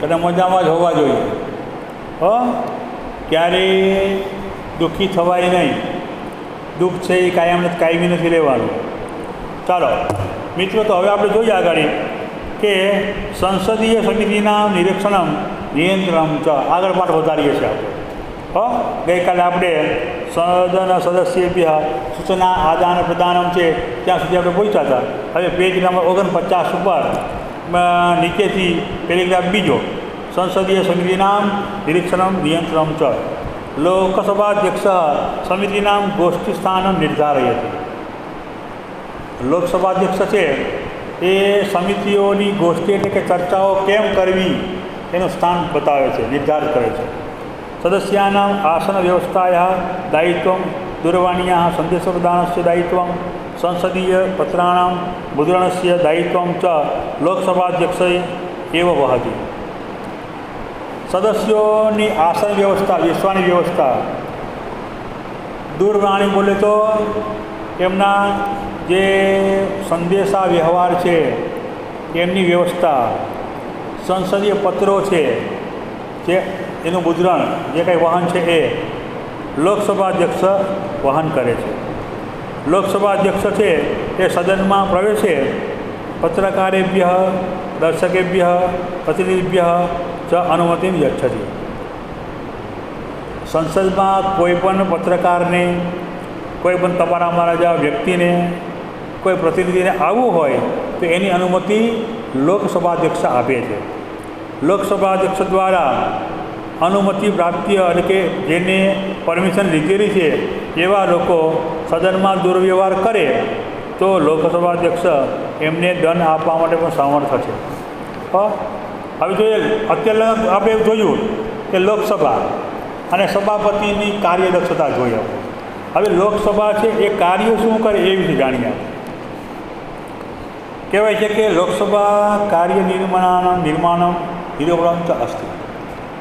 બધા મજામાં જ હોવા જોઈએ. ક્યારેય દુઃખી થવાય નહીં. દુઃખ છે એ કાયમી નથી લેવાનું. ચાલો મિત્રો, તો હવે આપણે જોઈએ આગળ કે સંસદીય સમિતિના નિરીક્ષણ નિયંત્રણ આગળ પાઠ વધારીએ છીએ આપણે. ગઈકાલે આપણે સદન સદસ્ય સૂચના આદાન પ્રદાનમ છે ત્યાં સુધી આપણે પહોંચ્યા હતા. હવે પેજ નંબર 49 ઉપર નીચેથી પેરેગ્રાફ બીજો, સંસદીય સમિતિના નિરીક્ષણ નિયંત્રણ ચ લોકસભાધ્યક્ષ સમિતિના ગોષ્ઠી સ્થાન નિર્ધારયતિ. લોકસભાધ્યક્ષ છે એ સમિતિઓની ગોષ્ઠી એટલે કે ચર્ચાઓ કેમ કરવી એનું સ્થાન બતાવે છે, નિર્ધાર કરે છે. સદસ્યાનાં આસન વ્યવસ્થાયાः દાયિત્વં, દૂરવાण्याः સંદેશપ્રદાનस्य દાયિત્વં, સંસદીય પત્રાણાં મુદ્રણस्य દાયિત્વં ચ લોકસભાધ્યક્ષે એવ વહતિ. સદસ્યોની આસન વ્યવસ્થા, બેસવાની વ્યવસ્થા, દૂરવાણી બોલે તો એમના જે સંદેશા વ્યવહાર છે એમની વ્યવસ્થા, સંસદીય પત્રો છે જે એનું મુદ્રણ, જે કંઈ વહન છે એ લોકસભાધ્યક્ષ વહન કરે છે. લોકસભાધ્યક્ષ છે એ સદનમાં પ્રવેશે પત્રકારેભ્ય દર્શકેભ્ય પ્રતિનિધિભ્ય ચ અનુમતિમ યચ્છતિ. સંસદમાં કોઈ પણ પત્રકારને, કોઈ પણ તમારા અમારા જેવા વ્યક્તિને, કોઈ પ્રતિનિધિને આવવું હોય તો એની અનુમતિ લોકસભાધ્યક્ષ આપે છે. લોકસભાધ્યક્ષ દ્વારા અનુમતિ પ્રાપ્તિ એટલે કે જેને પરમિશન લીધેલી છે એવા લોકો સદનમાં દુર્વ્યવહાર કરે તો લોકસભાધ્યક્ષ એમને દંડ આપવા માટે પણ સમર્થ છે. હવે જોઈએ, અત્યારે આપણે જોયું કે લોકસભા અને સભાપતિની કાર્યદક્ષતા જોઈએ. હવે લોકસભા છે એ કાર્ય શું કરે એ વિશે જાણીએ. કહેવાય છે કે લોકસભા કાર્ય નિર્માણમ નિરૂપણમ ચ અસ્તિ.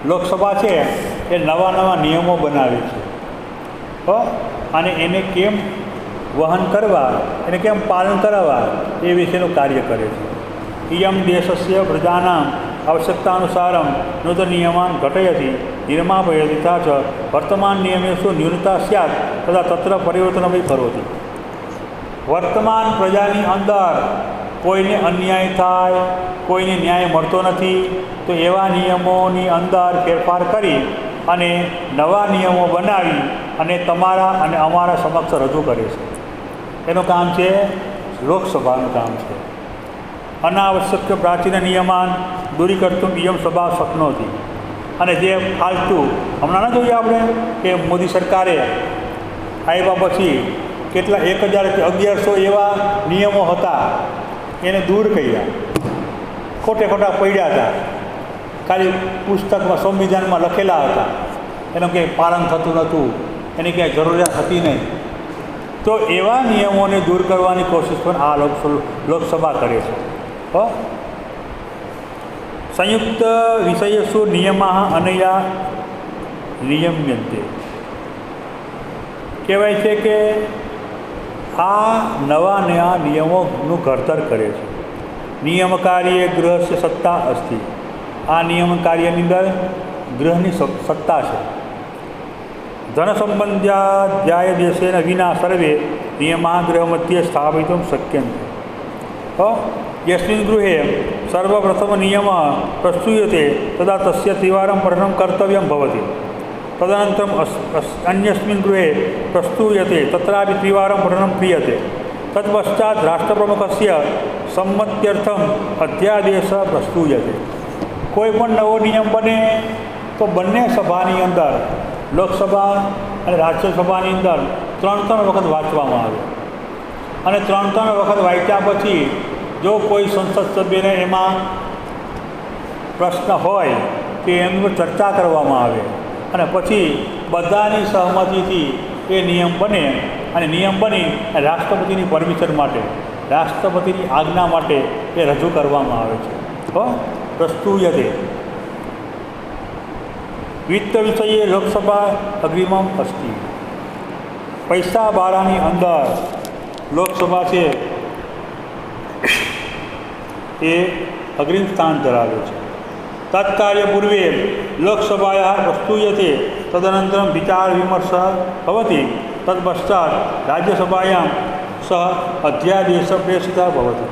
લોકસભા છે એ નવા નિયમો બનાવે છે અને એને કેમ વહન કરવા, એને કેમ પાલન કરાવવા એ વિશેનું કાર્ય કરે છે. ઇયમ દેશસ્ય પ્રજાનાં આવશ્યકતાનુસારમ નૂતન નિયમાન ઘટયતિ નિર્માપયતિ તથા ચ વર્તમાન નિયમેષુ ન્યૂનતા સ્યાત તથા તત્ર પરિવર્તનમય કરોતિ. વર્તમાન પ્રજાની અંદર કોઈને અન્યાય થાય, કોઈને ન્યાય મળતો નથી, તો એવા નિયમોની અંદર ફેરફાર કરી અને નવા નિયમો બનાવી અને તમારા અને અમારા સમક્ષ રજૂ કરે છે. એનું કામ છે, લોકસભાનું કામ છે. અનાવશ્યક પ્રાચીન નિયમાન દૂરીકર્તુમ ઇયમ સભા શક્નોતિ. અને જે ફાલતુ હમણાં ન જોઈએ આપણે કે મોદી સરકારે આવ્યા પછી કેટલા 1000 કે 1100 એવા નિયમો હતા એને દૂર કર્યા, ખોટા પડ્યા હતા, ખાલી પુસ્તકમાં સંવિધાનમાં લખેલા હતા, એનું કંઈ પાલન થતું નહોતું, એની ક્યાંય જરૂરિયાત હતી નહીં. તો એવા નિયમોને દૂર કરવાની કોશિશ પણ આ લોકસભા કરે છે. સંયુક્ત વિષયેષુ નિયમાઃ અનયા નિયમ્યન્તે. કહેવાય છે કે આ નવા નિયમોનું ઘડતર કરે છે. નિયમ કાર્ય ગૃહસ્ય સત્તા અસ્તિ. આ નિયમ કાર્યની અંદર ગૃહની સત્તા છે. ધન સંબંધ્યાધ્યાય દેશેન વિના સર્વે નિયમા ગૃહમધ્યે સ્થાપિતું શક્યંતે. યસ્મિન ગૃહે સર્વપ્રથમ નિયમ પ્રસ્તુયતે તદા તસ્ય ત્રિવારં પઠनं કર્તવ્યં ભવતિ. તદનંતરમ અન્યસ્મિન ગૃહે પ્રસ્તુયતે તત્રાપि ત્રિવારં પઠनं ક્રિયતે. તત્પશ્ચાત રાષ્ટ્રપ્રમુખસ્ય સંમત્યર્થમ અધ્યાદેશ પ્રસ્તુયતે. કોઈ પણ નવો નિયમ બને તો બંને સભાની અંદર, લોકસભા અને રાજ્યસભાની અંદર 3 વખત વાંચવામાં આવે અને 3 વખત વાંચ્યા પછી જો કોઈ સંસદ સભ્યને એમાં પ્રશ્ન હોય કે એની પર ચર્ચા કરવામાં આવે અને પછી બધાની સહમતિથી એ નિયમ બને અને નિયમ બની રાષ્ટ્રપતિની પરમિશન માટે, રાષ્ટ્રપતિની આજ્ઞા માટે એ રજૂ કરવામાં આવે છે. પ્રસ્તુયતે. વિત્ત વિષયે લોકસભા અગ્રિમમ અસ્તિ. પૈસા બારાની અંદર લોકસભા છે એ અગ્રિમ સ્થાન ધરાવે છે. तत्कार्यपूर्वे लोकसभायाः प्रस्तूयते तदनन्तरं विचारविमर्शः भवति तत्पश्चात् राज्यसभायां सह अध्यादेशः प्रेषितः भवति।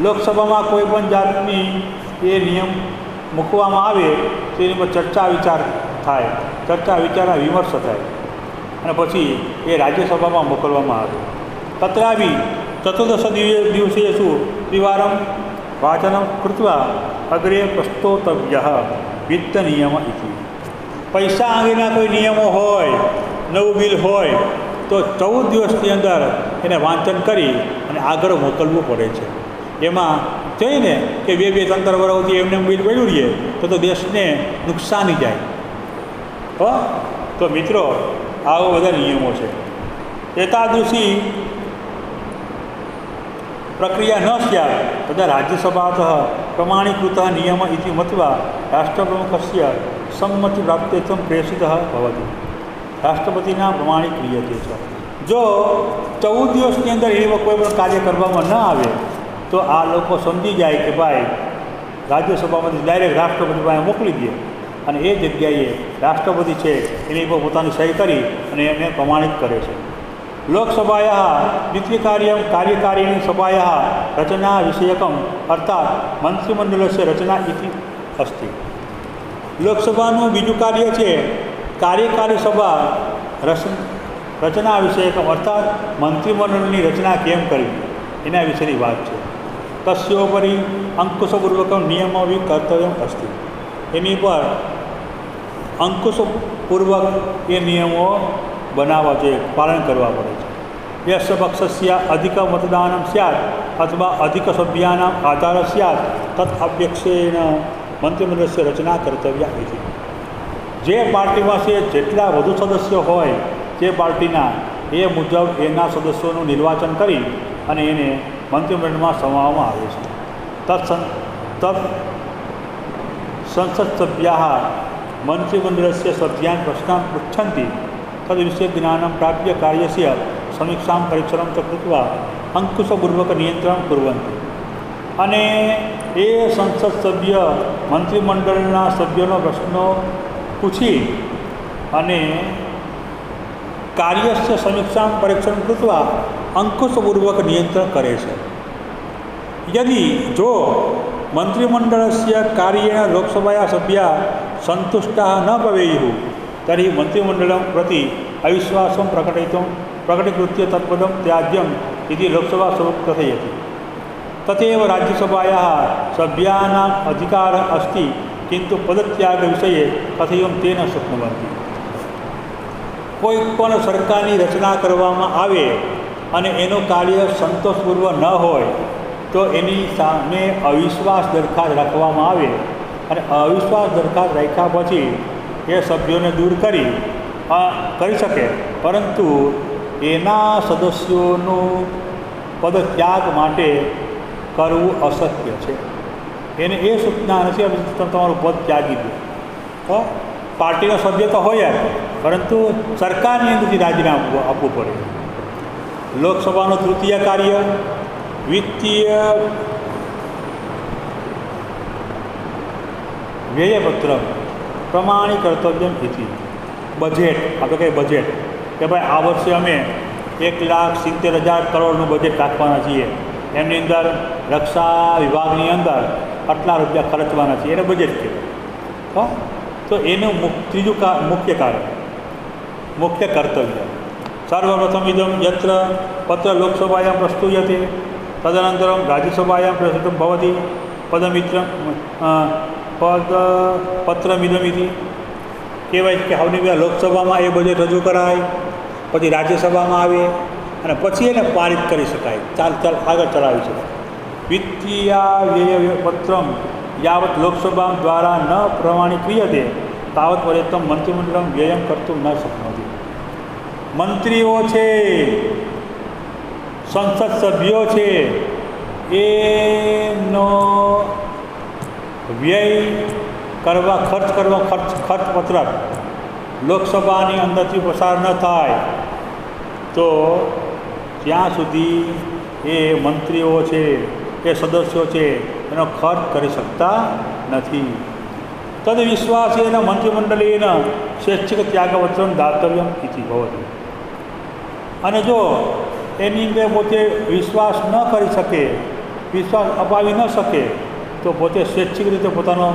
લોકસભામાં કોઈ પણ જાતની એ નિયમ મૂકવામાં આવે તેની પર ચર્ચા વિચાર થાય, ચર્ચા વિચાર વિમર્શ થાય અને પછી એ રાજ્યસભામાં મોકલવામાં આવે। તत्रापि ચતુર્દશ દિવસેષુ ત્રિવારं વાચनं कृत्वा અગ્રે પ્રસ્તોતવ્યः વિત્તનિયમ इति। પૈસા અંગેના કોઈ નિયમો હોય, નવું બિલ હોય તો 14 દિવસની અંદર એને વાંચન કરી અને આગળ મોકલવું પડે છે। એમાં જોઈને કે 2-3 વર્ષથી એમને બિલ પડ્યું રહીએ તો દેશને નુકસાની જાય। તો મિત્રો આવા બધા નિયમો છે। એતાદૃશી પ્રક્રિયા ન સ્યાत् તदा રાજ્યસભાતઃ પ્રમાણીકૃતः નિયમ इति મત્વા રાષ્ટ્રપ્રમુખस्य સંમતિપ્રાપ્त्यर्थं પ્રેષિતः ભવति। રાષ્ટ્રપતિના પ્રમાણિત ક્રિયતે છે। જો 14 દિવસની અંદર એવા કોઈ પણ કાર્ય કરવામાં ન આવે તો આ લોકો સમજી જાય કે ભાઈ રાજ્યસભામાંથી ડાયરેક્ટ રાષ્ટ્રપતિ પાસે મોકલી દે અને એ જગ્યાએ રાષ્ટ્રપતિ છે એની પર પોતાની સહી કરી અને એને પ્રમાણિત કરે છે। લોકસભાયાः દ્વિતીયકાર્યકારિણી સભાયાः રચના વિષયકમ અર્થાત મંત્રીમંડળस्य રચના ઇતિ અસ્તિ। લોકસભાનું બીજું કાર્ય છે કાર્યકારી સભા રચના વિષયકમ અર્થાત મંત્રીમંડળની રચના કેમ કરવી એના વિશેની વાત છે। તસ્યોપરી અંકુશપૂર્વકમ નિયમોવી કર્તવ્યમ અસ્તિ। એની પર અંકુશપૂર્વક એ નિયમો બનાવવા જોઈએ, પાલન કરવા પડે છે। યસ્ય પક્ષસ્ય અધિક મતદાનમ સ્યાत् અથવા અધિક સભ્યાનામ આધાર સ્યાत् તत् અપેક્ષેણ મંત્રીમંડળस्य રચના કર્તવ્યા ઇતિ। જે પાર્ટીમાં છે જેટલા વધુ સદસ્યો હોય તે પાર્ટીના એ મુજબ એના સદસ્યોનું નિર્વાચન કરી અને એને મંત્રીમંડળમાં સમાવવામાં આવે છે। તत् સંસદ સભ્યાः મંત્રીમંડળस्य સભ્યાन् પ્રશ્નાन् પૃચ્છन्ति તદ્વિષये જ્ઞાनं પ્રાપ્ય કાર્યસ્ય સમીક્ષાं પરીક્ષણं ચ કૃત્વા અંકુશપૂર્વક નિયંત્રણ કુર્વन्ति। અને એ સંસદ સભ્ય મંત્રીમંડળના સભ્યોનો પ્રશ્નો પૂછી અને કાર્યસ્ય સમીક્ષાં પરીક્ષણ કૃત્વા અંકુશપૂર્વક નિયંત્રણ કરે છે। यदि जो મંત્રીમંડળस्य કાર્યેण લોકસભાયા સભ્યા સંતુષ્ટાः ન ભવેयुः तर्हि મંત્રીમંડળं प्रति अविश्वासं प्रकटीकृत्य तत्पदं त्याज्यम् इति लोकसभा कथयति। तथैव राज्यसभायाः सभ्यानाम् अधिकारः अस्ति किन्तु पदत्यागविषये कथयितुं ते न शक्नुवन्ति। કોઈ પણ સરકારની રચના કરવામાં આવે અને એનું કાર્ય સંતોષપૂર્વક ન હોય તો એની સામે અવિશ્વાસ દરખાસ્ત રાખવામાં આવે અને અવિશ્વાસ દરખાસ્ત રાખ્યા પછી એ સભ્યોને દૂર કરી શકે, પરંતુ એના સદસ્યોનું પદત્યાગ માટે કરવું અશક્ય છે। એને એ સૂચના નથી તમે તમારું પદ ત્યાગી દો। પાર્ટીનો સભ્ય તો હોય જ, પરંતુ સરકારની અંદરથી રાજીનામું આપવું પડે। લોકસભાનું તૃતીય કાર્ય વિત્તીય વ્યયપત્ર પ્રમાણી કર્તવ્યમ ઇતિ। બજેટ, આપણે કહીએ બજેટ કે ભાઈ આ વર્ષે અમે 1,70,000 કરોડનું બજેટ રાખવાના છીએ, એમની અંદર રક્ષા વિભાગની અંદર આટલા રૂપિયા ખર્ચવાના છીએ, એને બજેટ કહેવાય। તો એનું ત્રીજું મુખ્ય કાર્ય, મુખ્ય કર્તવ્ય સર્વપ્રથમ ઇદમ યત્ર પત્ર લોકસભાયાં પ્રસ્તુયતે તદનંતરમ રાજ્યસભાયાં પ્રસ્તુतं ભવતિ પત્રમિદમિતિ। કહેવાય કે સૌથી પહેલાં લોકસભામાં એ બજેટ રજૂ કરાય, પછી રાજ્યસભામાં આવે અને પછી એને પારિત કરી શકાય, આગળ ચલાવી શકાય। વિત્તીય વ્યયપત્રમ યાવત લોકસભા દ્વારા ન પ્રમાણીક્રિયતે તાવત પર્યંતમ મંત્રીમંડળમ વ્યયમ કર્તુમ ન શક્નોતિ। મંત્રીઓ છે, સંસદ સભ્યો છે, એનો વ્યય કરવા ખર્ચપત્રક લોકસભાની અંદરથી પસાર ન થાય તો ત્યાં સુધી એ મંત્રીઓ છે, એ સદસ્યો છે, એનો ખર્ચ કરી શકતા નથી। तद्विश्वासेन मंत्रिमंडलेन स्वैच्छिकत्यागपत्रं दातव्यम् इति भवति। અને જો એની અંદર પોતે વિશ્વાસ ન કરી શકે, વિશ્વાસ અપાવી ન શકે, તો પોતે સ્વૈચ્છિક રીતે પોતાનો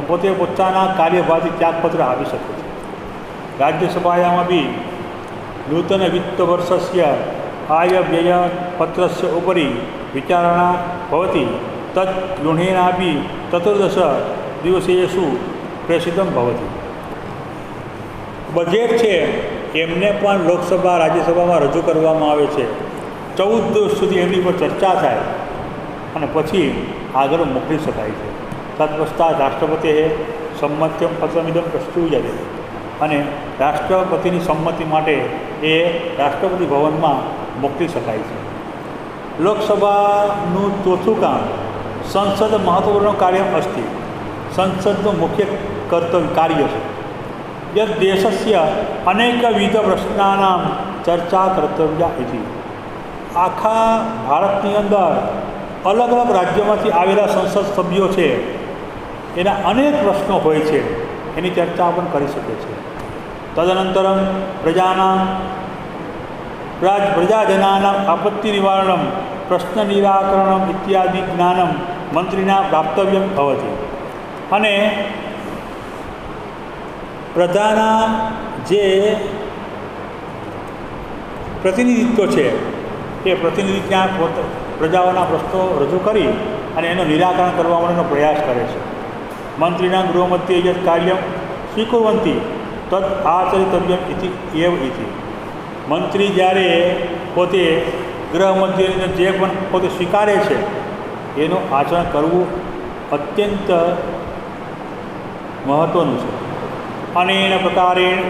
પોતે પોતાના કાર્યભારથી ત્યાગપત્ર આપી શકે છે। રાજ્યસભાયામાં બી નૂતન વિત્તવર્ષસ્ય आयव्ययपत्रस्य उपरि विचारणा भवति। तत् गृहेणापि 14 दिवसेषु प्रेषितं भवति। बजेट છે એમને પણ લોકસભા રાજ્યસભામાં રજૂ કરવામાં આવે છે। 14 દિવસ સુધી એમની પર ચર્ચા થાય અને પછી આગળ મોકલી શકાય છે। તત્પશ્ચાત રાષ્ટ્રપતિએ સંમત્યમ પત્રમિદમ પ્રસ્તુયતે અને રાષ્ટ્રપતિની સંમતિ માટે એ રાષ્ટ્રપતિ ભવનમાં મોકલી શકાય છે। લોકસભાનું ચોથું કામ સંસદ મહત્વપૂર્ણ કાર્ય અસ્તિ। સંસદનું મુખ્ય કાર્ય છે यद देशस्य अनेकविध प्रश्नानां चर्चा कर्तव्या इति। आखा भारतनी अंदर अलग अलग राज्योमांथी आवेला संसद सभ्यो छे एना अनेक प्रश्नों होय छे, एनी चर्चा पण करी शके छे। तदनंतरम प्रजाजनानां आपत्ति निवारणं प्रश्न निराकरणम् इत्यादि ज्ञानं मंत्रिणा प्राप्तव्यं भवति। अने प्रजाना जे प्रतिनिधित्व है ये प्रतिनिधि क्या प्रजाओं प्रश्नों रजू करी और एनो निराकरण करवा माटेनो प्रयास करे छे। मंत्रीना गृह मध्य यत् कार्य स्वीकुर्वन्ति तत् आचरितव्यम् इति एव इति। मंत्री ज्यारे पोते गृह मध्य जे पण पोते स्वीकारे छे एनु आचरण करवुं अत्यंत महत्वनुं छे। अनेन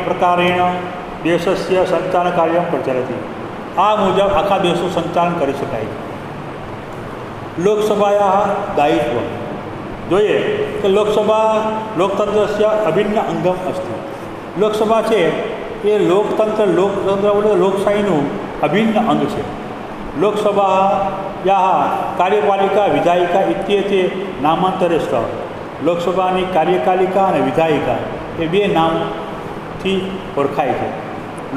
प्रकारेण देशस्य संचालनकार्यं प्रचलति। आ मुजब आखा देशનું સંચાલન કરી શકાય। લોકસભાયા દાયિત્વ જોઈએ કે લોકસભા લોકતંત્રस्य અભિન્ન અંગમ અસ્તિ। લોકસભા છે એ લોકતંત્ર એટલે લોકશાહીનું અભિન્ન અંગ છે। લોકસભાયા કાર્યપાલિકા વિધાયિકા इत्येते नामांतरे स्तः। લોકસભાની કાર્યપાલિકા અને વિધાયિકા એ બે નામથી ઓળખાય છે।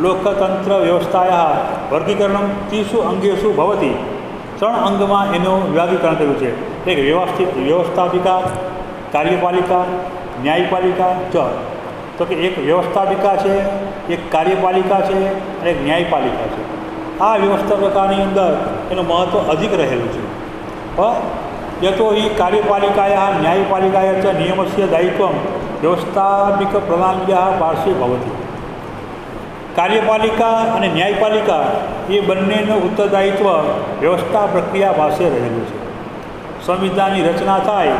લોકતંત્ર વ્યવસ્થાયા વર્ગીકરણ 30 અંગેषु भवति। 3 અંગમાં એનું વિભાગીકરણ કર્યું છે। એક વ્યવસ્થાપિકા, કાર્યપાલિકા, ન્યાયપાલિકા ચ। તો કે એક વ્યવસ્થાપિકા છે, એક કાર્યપાલિકા છે અને એક ન્યાયપાલિકા છે। આ વ્યવસ્થાપિકાની અંદર એનું મહત્ત્વ અધિક રહેલું છે। यतो हि कार्यपालिकायाः न्यायपालिकायाः च नियमस्य दायित्वं व्यवस्थापिकप्रणाल्याः पार्श्वे भवति। कार्यपालिका અને ન્યાયપાલિકા એ બંનેનું ઉત્તરદાયિત્વ વ્યવસ્થા પ્રક્રિયા પાસે રહેલું છે। સંવિધાનની રચના થાય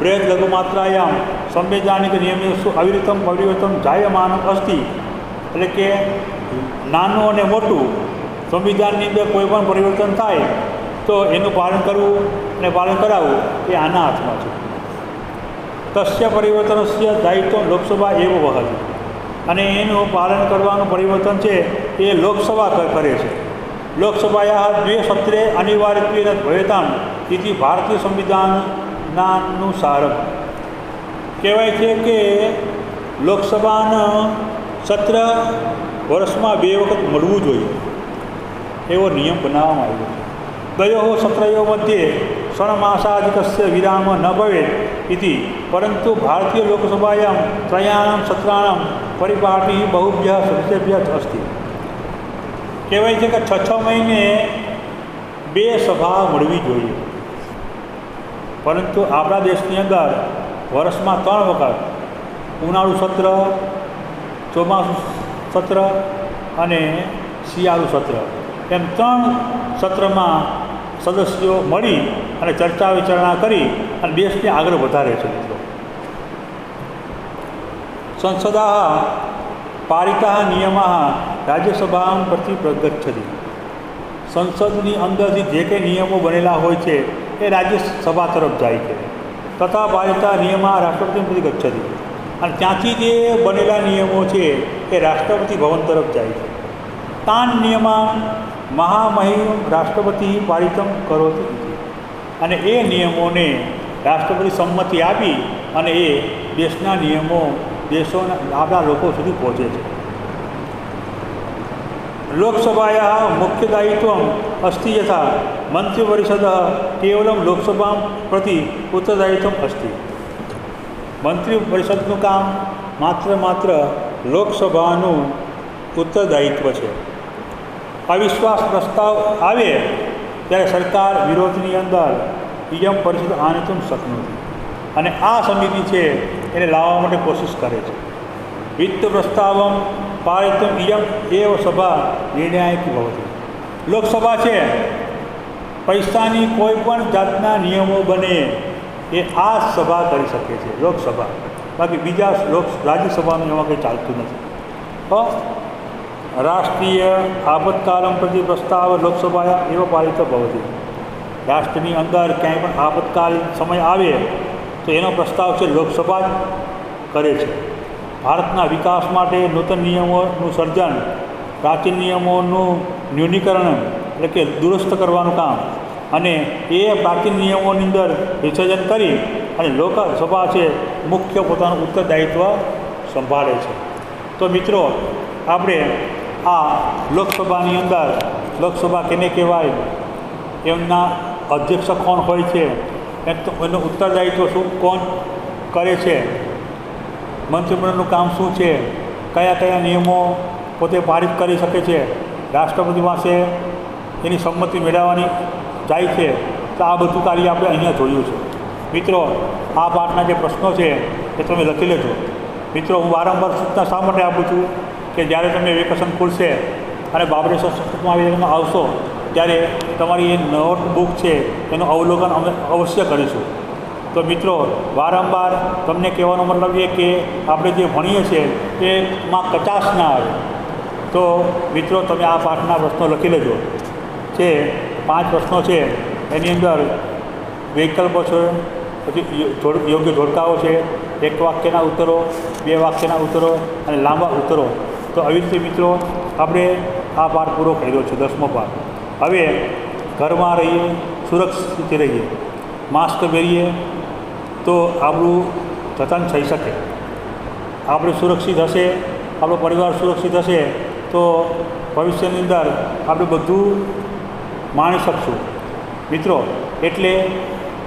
બૃહદ લઘુમાત્રાયામ સંવૈધાનિક નિયમેષુ અવિરતમ પરિવર્તન જાયમાનમ અસ્તિ। એટલે કે નાનું અને મોટું સંવિધાનની અંદર કોઈ પણ પરિવર્તન થાય તો એનું પાલન કરવું અને પાલન કરાવવું એ આના હાથમાં છે। तस्य परिवर्तनस्य दायित्व लोकसभा एव वहति। અને એનું પાલન કરવાનું પરિવર્તન છે એ લોકસભા કરે છે। લોકસભાયા 2 સત્રે અનિવાર્યત્વેન ભવેતામ इति ભારતીય સંવિધાનાનુસાર કહેવાય છે કે લોકસભાનું સત્ર વર્ષમાં 2 વખત મળવું જોઈએ એવો નિયમ બનાવવામાં આવ્યો છે। द्वयोः सत्रयोः मध्ये षण्मासाधिकस्य विरामः न भवेत् इति। परन्तु भारतीयलोकसभायां त्रयाणां सत्राणां परिपाटिः बहुभ्यः सदस्येभ्यः अस्ति। કહેવાય છે કે 6 મહિને 2 સભા મળવી જોઈએ, પરંતુ આપણા દેશની અંદર વર્ષમાં 3 વખત ઉનાળુ સત્ર, ચોમાસું સત્ર અને શિયાળુ સત્ર એમ 3 સત્રમાં સદસ્યો મળી અને ચર્ચા વિચારણા કરી અને દેશને આગળ વધારે છે। મિત્રો સંસદા પારિતા નિયમા રાજ્યસભા પ્રતિ પ્રગચ્છતિ। સંસદની અંદરથી જે કંઈ નિયમો બનેલા હોય છે એ રાજ્યસભા તરફ જાય છે। તથા પારિતા નિયમા રાષ્ટ્રપતિ પ્રતિ ગચ્છતિ। અને ત્યાંથી જે બનેલા નિયમો છે એ રાષ્ટ્રપતિ ભવન તરફ જાય છે। તાન નિયમા महामहिम राष्ट्रपति पारितम करोति। અને એ નિયમોને રાષ્ટ્રપતિ સંમતિ આપી અને એ દેશના નિયમો દેશોના આપણા લોકો સુધી પહોંચે છે. लोकसभायाः मुख्यदायित्वम् अस्ति यथा मन्त्रिपरिषदः केवलं लोकसभां प्रति उत्तरदायित्वम् अस्ति. મંત્રીપરિષદનું કામ માત્ર લોકસભાનું ઉત્તરદાયિત્વ છે. અવિશ્વાસ પ્રસ્તાવ આવે ત્યારે સરકાર વિરોધની અંદર ઇયમ પરિષદ આનેતુમ શક્નોતિ, અને આ સમિતિ છે એને લાવવા માટે કોશિશ કરે છે. વિત્ત પ્રસ્તાવમ પારિતમ ઇયમ એવ સભા નિર્ણાયકી ભવતિ. લોકસભા છે, પૈસાની કોઈ પણ જાતના નિયમો બને એ આ સભા કરી શકે છે, લોકસભા. બાકી બીજા રાજ્યસભાનું એમાં કંઈ ચાલતું નથી. તો રાષ્ટ્રીય આપતકાલમ પ્રતિ પ્રસ્તાવ લોકસભાયા એવો પારિત ભવતિ. રાષ્ટ્રની અંદર ક્યાંય પણ આપતકાલીન સમય આવે તો એનો પ્રસ્તાવ છે લોકસભા જ કરે છે. ભારતના વિકાસ માટે નૂતન નિયમોનું સર્જન, પ્રાચીન નિયમોનું ન્યૂનીકરણ એટલે કે દુરસ્ત કરવાનું કામ, અને એ પ્રાચીન નિયમોની અંદર વિસર્જન કરી અને લોકસભા છે મુખ્ય પોતાનું ઉત્તરદાયિત્વ સંભાળે છે. તો મિત્રો, આપણે આ લોકસભાની અંદર, લોકસભા કેને કહેવાય, એમના અધ્યક્ષ કોણ હોય છે, એનું ઉત્તરદાયિત્વ શું કોણ કરે છે, મંત્રીમંડળનું કામ શું છે, કયા નિયમો પોતે પારિત કરી શકે છે, રાષ્ટ્રપતિ પાસે એની સંમતિ મેળવવાની જાય છે. તો આ બધું કાર્ય આપણે અહીંયા જોયું છે. મિત્રો, આ પાઠના જે પ્રશ્નો છે એ તમે લખી લેજો. મિત્રો, હું વારંવાર સૂચના શા માટે આપું છું કે જ્યારે તમને વેકેશન ખુલશે અને બાબરી સંસ્કૃતમાં તમે આવશો ત્યારે તમારી એ નોટબુક છે એનું અવલોકન અમે અવશ્ય કરીશું. તો મિત્રો, વારંવાર તમને કહેવાનો મતલબ એ કે આપણે જે ભણીએ છીએ એમાં કચાશ ના આવે. તો મિત્રો, તમે આ પાઠના પ્રશ્નો લખી લેજો. જે 5 પ્રશ્નો છે એની અંદર વિકલ્પો છે, પછી યોગ્ય જોડકાઓ છે, 1 વાક્યના ઉત્તરો, 2 વાક્યના ઉત્તરો અને લાંબા ઉત્તરો. તો આવી રીતે મિત્રો આપણે આ પાઠ પૂરો કર્યો છે, 10મો પાઠ. હવે ઘરમાં રહીએ, સુરક્ષિત રહીએ, માસ્ક પહેરીએ તો આપણું જતન થઈ શકે. આપણે સુરક્ષિત હશે, આપણો પરિવાર સુરક્ષિત હશે તો ભવિષ્યની અંદર આપણે બધું માણી શકશું. મિત્રો, એટલે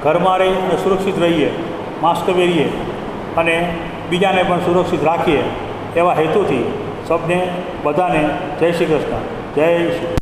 ઘરમાં રહી અને સુરક્ષિત રહીએ, માસ્ક પહેરીએ અને બીજાને પણ સુરક્ષિત રાખીએ એવા હેતુથી સૌને બધાને જય શ્રી કૃષ્ણ. જય શ્રી